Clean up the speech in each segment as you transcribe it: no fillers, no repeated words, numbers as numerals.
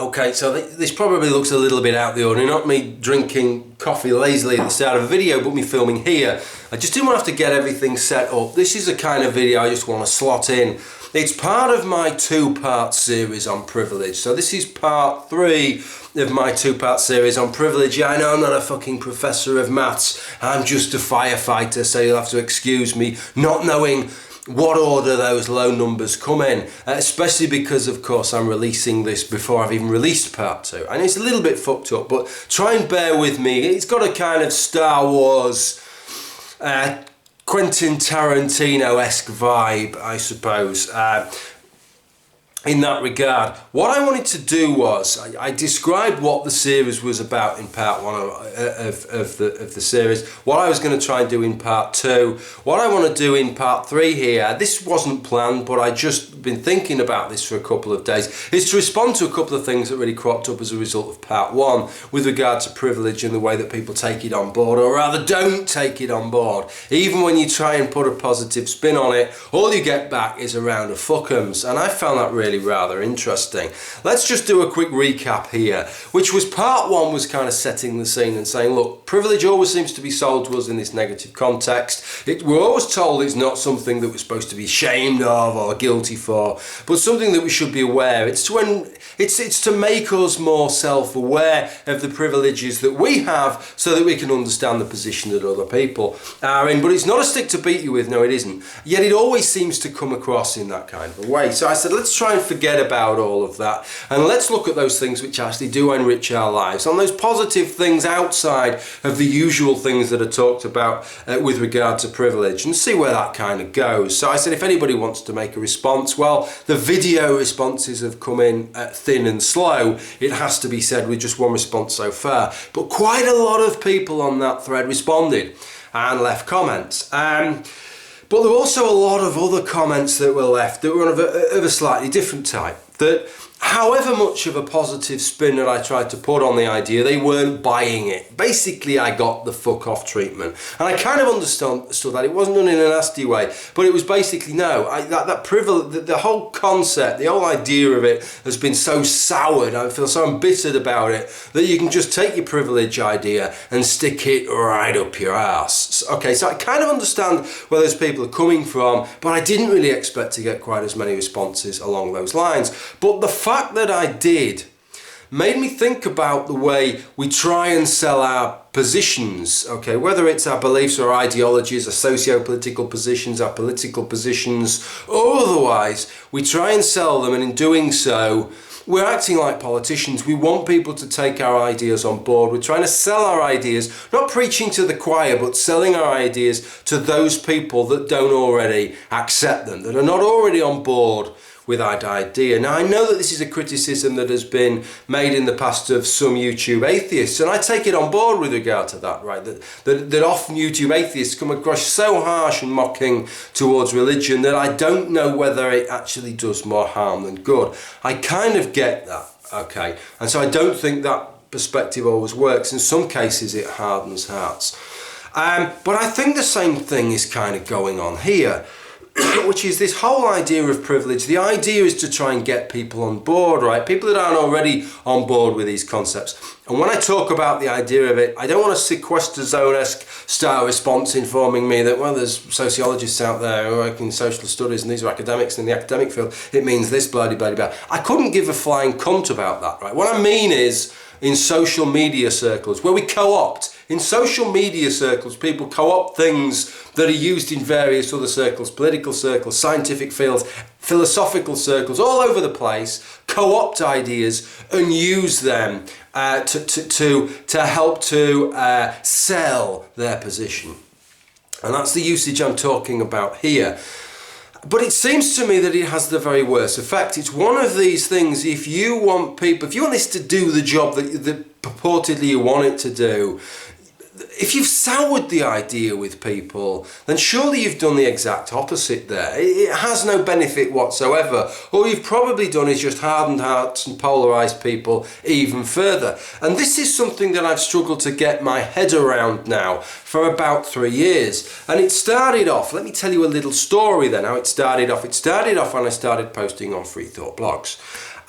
Okay, so this probably looks a little bit out of the ordinary, not me drinking coffee lazily at the start of a video, but me filming here. I just didn't want to have to get everything set up. This is a kind of video I just want to slot in. It's part of my two-part series on privilege. So this is part 3 of my two-part series on privilege. Yeah, I know I'm not a fucking professor of maths. I'm just a firefighter, so you'll have to excuse me not knowing what order those low numbers come in, especially because of course I'm releasing this before I've even released part 2, and it's a little bit fucked up, but try and bear with me. It's got a kind of Star Wars, Quentin Tarantino-esque vibe, I suppose, in that regard. What I wanted to do was, I described what the series was about in part 1 of the series, what I was going to try and do in part 2, what I want to do in part 3 here. This wasn't planned, but I just been thinking about this for a couple of days, is to respond to a couple of things that really cropped up as a result of part 1 with regard to privilege and the way that people take it on board, or rather don't take it on board. Even when you try and put a positive spin on it, all you get back is a round of fuck'ems, and I found that really rather interesting. Let's just do a quick recap here, which was part 1 was kind of setting the scene and saying, look, privilege always seems to be sold to us in this negative context. We're always told it's not something that we're supposed to be ashamed of or guilty for, but something that we should be aware. It's to make us more self-aware of the privileges that we have so that we can understand the position that other people are in. But it's not a stick to beat you with, no it isn't. Yet it always seems to come across in that kind of a way. So I said, let's try and forget about all of that and let's look at those things which actually do enrich our lives, on those positive things outside of the usual things that are talked about with regard to privilege, and see where that kind of goes. So I said, if anybody wants to make a response, well, the video responses have come in thin and slow, it has to be said, with just one response so far, but quite a lot of people on that thread responded and left comments. But there were also a lot of other comments that were left that were of a slightly different type, that however much of a positive spin that I tried to put on the idea, they weren't buying it. Basically, I got the fuck off treatment. And I kind of understood that. It wasn't done in a nasty way, but it was basically, no, that privilege, the whole concept, the whole idea of it has been so soured, I feel so embittered about it, that you can just take your privilege idea and stick it right up your ass. Okay, so I kind of understand where those people are coming from, but I didn't really expect to get quite as many responses along those lines. But the fact that I did made me think about the way we try and sell our positions, okay, whether it's our beliefs or ideologies, our socio-political positions, our political positions, or otherwise, we try and sell them, and in doing so, we're acting like politicians. We want people to take our ideas on board. We're trying to sell our ideas, not preaching to the choir, but selling our ideas to those people that don't already accept them, that are not already on board with that idea. Now, I know that this is a criticism that has been made in the past of some YouTube atheists, and I take it on board with regard to that, right? That often YouTube atheists come across so harsh and mocking towards religion that I don't know whether it actually does more harm than good. I kind of get that, okay? And so I don't think that perspective always works. In some cases, it hardens hearts. But I think the same thing is kind of going on here, which is this whole idea of privilege. The idea is to try and get people on board, right? People that aren't already on board with these concepts. And when I talk about the idea of it, I don't want a sequester zone-esque style response informing me that, well, there's sociologists out there who work in social studies and these are academics in the academic field. It means this, blah, blah, blah. I couldn't give a flying cunt about that, right? What I mean is, in social media circles, where we co-opt. In social media circles, people co-opt things that are used in various other circles, political circles, scientific fields, philosophical circles, all over the place, co-opt ideas and use them to help to sell their position. And that's the usage I'm talking about here. But it seems to me that it has the very worst effect. It's one of these things, if you want this to do the job that purportedly you want it to do, if you've soured the idea with people, then surely you've done the exact opposite there. It has no benefit whatsoever. All you've probably done is just hardened hearts and polarised people even further. And this is something that I've struggled to get my head around now for about 3 years. And it started off, let me tell you a little story then, how it started off. It started off when I started posting on Free Thought blogs.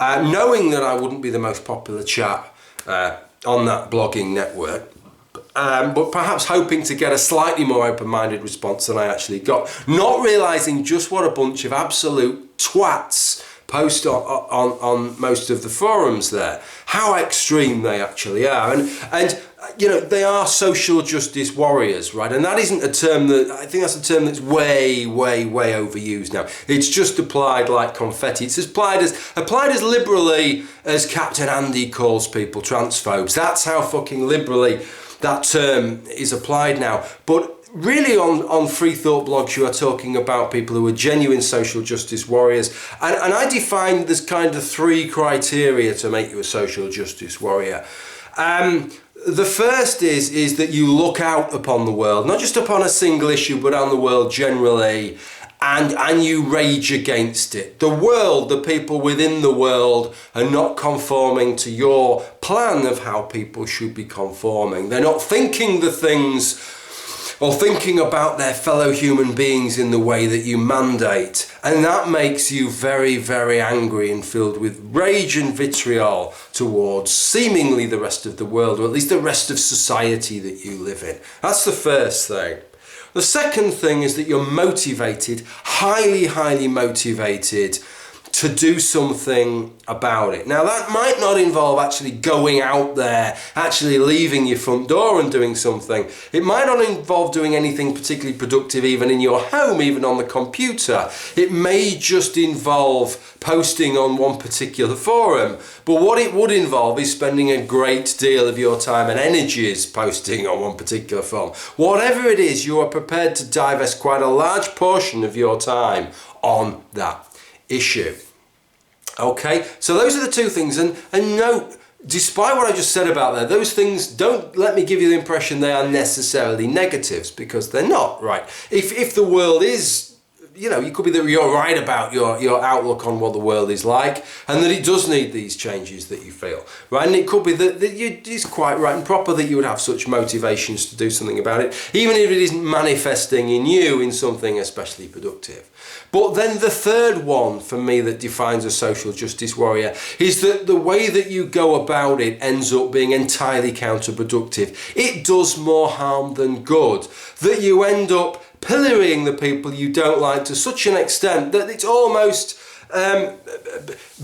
knowing that I wouldn't be the most popular chap on that blogging network. But perhaps hoping to get a slightly more open-minded response than I actually got. Not realising just what a bunch of absolute twats post on most of the forums there. How extreme they actually are. And you know, they are social justice warriors, right? And that isn't a term that, I think that's a term that's way overused now. It's just applied like confetti. It's applied as liberally as Captain Andy calls people transphobes. That's how fucking liberally that term is applied now. But really on free thought blogs, you are talking about people who are genuine social justice warriors. And I define there's kind of 3 criteria to make you a social justice warrior. The first is that you look out upon the world, not just upon a single issue, but on the world generally, and you rage against it. The world, the people within the world are not conforming to your plan of how people should be conforming. They're not thinking the things or thinking about their fellow human beings in the way that you mandate. And that makes you very angry and filled with rage and vitriol towards seemingly the rest of the world, or at least the rest of society that you live in. That's the first thing. The second thing is that you're motivated, highly motivated to do something about it. Now that might not involve actually going out there, actually leaving your front door and doing something. It might not involve doing anything particularly productive even in your home, even on the computer. It may just involve posting on one particular forum. But what it would involve is spending a great deal of your time and energies posting on one particular forum. Whatever it is, you are prepared to divest quite a large portion of your time on that issue. Okay, so those are the 2 things, and note, despite what I just said about that, those things, don't let me give you the impression they are necessarily negatives, because they're not, right? If the world is, you know, it could be that you're right about your outlook on what the world is like, and that it does need these changes that you feel, right? And it could be that it's quite right and proper that you would have such motivations to do something about it, even if it isn't manifesting in you in something especially productive. But then the third one for me that defines a social justice warrior is that the way that you go about it ends up being entirely counterproductive. It does more harm than good. That you end up pillorying the people you don't like to such an extent that it's almost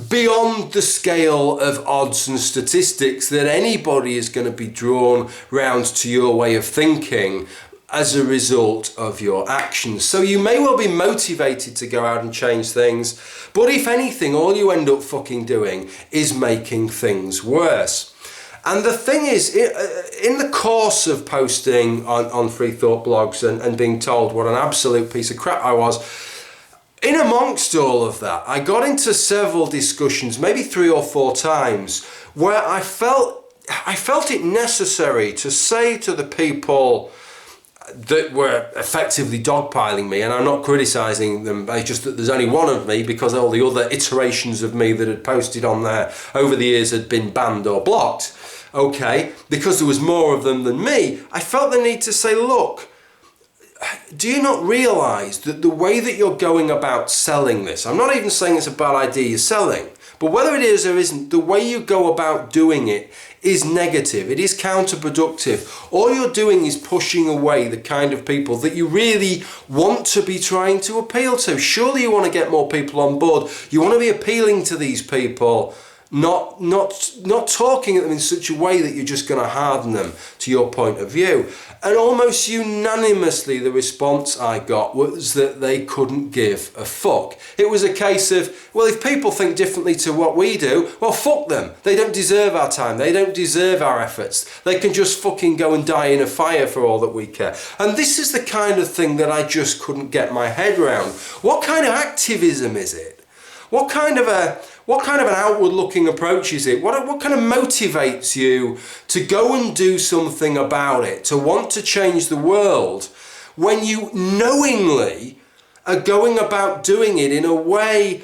beyond the scale of odds and statistics that anybody is going to be drawn round to your way of thinking as a result of your actions. So you may well be motivated to go out and change things, but if anything, all you end up fucking doing is making things worse. And the thing is, in the course of posting on free thought blogs and being told what an absolute piece of crap I was, in amongst all of that, I got into several discussions, maybe 3 or 4 times, where I felt it necessary to say to the people that were effectively dogpiling me, and I'm not criticising them, it's just that there's only one of me because all the other iterations of me that had posted on there over the years had been banned or blocked. Okay, because there was more of them than me, I felt the need to say, look, do you not realise that the way that you're going about selling this, I'm not even saying it's a bad idea you're selling, but whether it is or isn't, the way you go about doing it is negative, it is counterproductive. All you're doing is pushing away the kind of people that you really want to be trying to appeal to. Surely you want to get more people on board, you want to be appealing to these people, not talking at them in such a way that you're just going to harden them to your point of view. And almost unanimously the response I got was that they couldn't give a fuck. It was a case of, well, if people think differently to what we do, well, fuck them. They don't deserve our time. They don't deserve our efforts. They can just fucking go and die in a fire for all that we care. And this is the kind of thing that I just couldn't get my head around. What kind of activism is it? What kind of an outward-looking approach is it? What kind of motivates you to go and do something about it, to want to change the world, when you knowingly are going about doing it in a way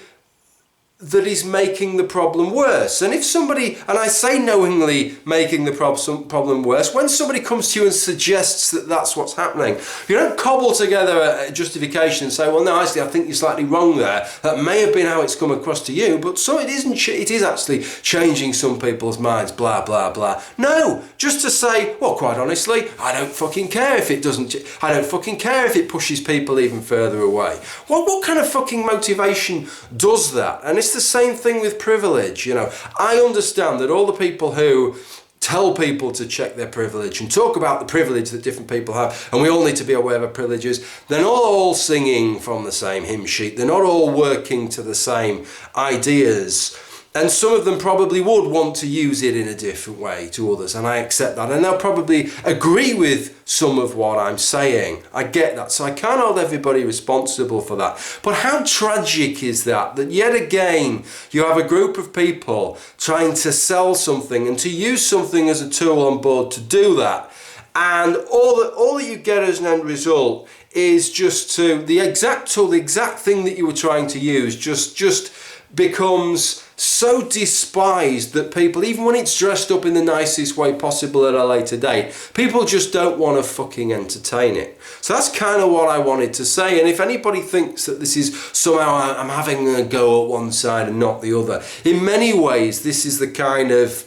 that is making the problem worse. And if somebody, and I say knowingly making the problem worse, when somebody comes to you and suggests that that's what's happening, you don't cobble together a justification and say, well, no, actually, I think you're slightly wrong there. That may have been how it's come across to you, but so it isn't. It is actually changing some people's minds, blah, blah, blah. No, just to say, well, quite honestly, I don't fucking care if it doesn't. I don't fucking care if it pushes people even further away. Well, what kind of fucking motivation does that? And it's the same thing with privilege. You know, I understand that all the people who tell people to check their privilege and talk about the privilege that different people have, and we all need to be aware of privileges, they're not all singing from the same hymn sheet. They're not all working to the same ideas. And some of them probably would want to use it in a different way to others, and I accept that. And they'll probably agree with some of what I'm saying. I get that. So I can't hold everybody responsible for that. But how tragic is that that yet again you have a group of people trying to sell something and to use something as a tool on board to do that. And all that you get as an end result is just the exact tool, the exact thing that you were trying to use just becomes so despised that people, even when it's dressed up in the nicest way possible at a later date, people just don't want to fucking entertain it. So that's kind of what I wanted to say. And if anybody thinks that this is somehow I'm having a go at one side and not the other, in many ways this is the kind of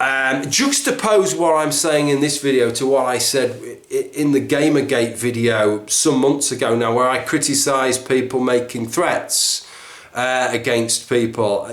juxtapose what I'm saying in this video to what I said in the Gamergate video some months ago now, where I criticised people making threats against people,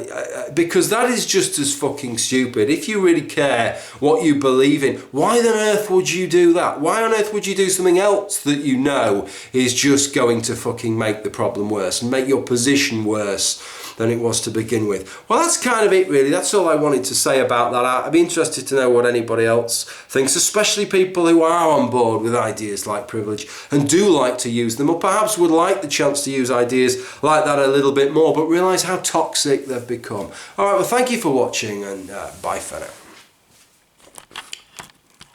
because that is just as fucking stupid. If you really care what you believe in, why on earth would you do that? Why on earth would you do something else that you know is just going to fucking make the problem worse and make your position worse than it was to begin with? Well, that's kind of it really. That's all I wanted to say about that. I'd be interested to know what anybody else thinks, especially people who are on board with ideas like privilege and do like to use them, or perhaps would like the chance to use ideas like that a little bit more, but realise how toxic they've become. All right, well, thank you for watching, and bye for now.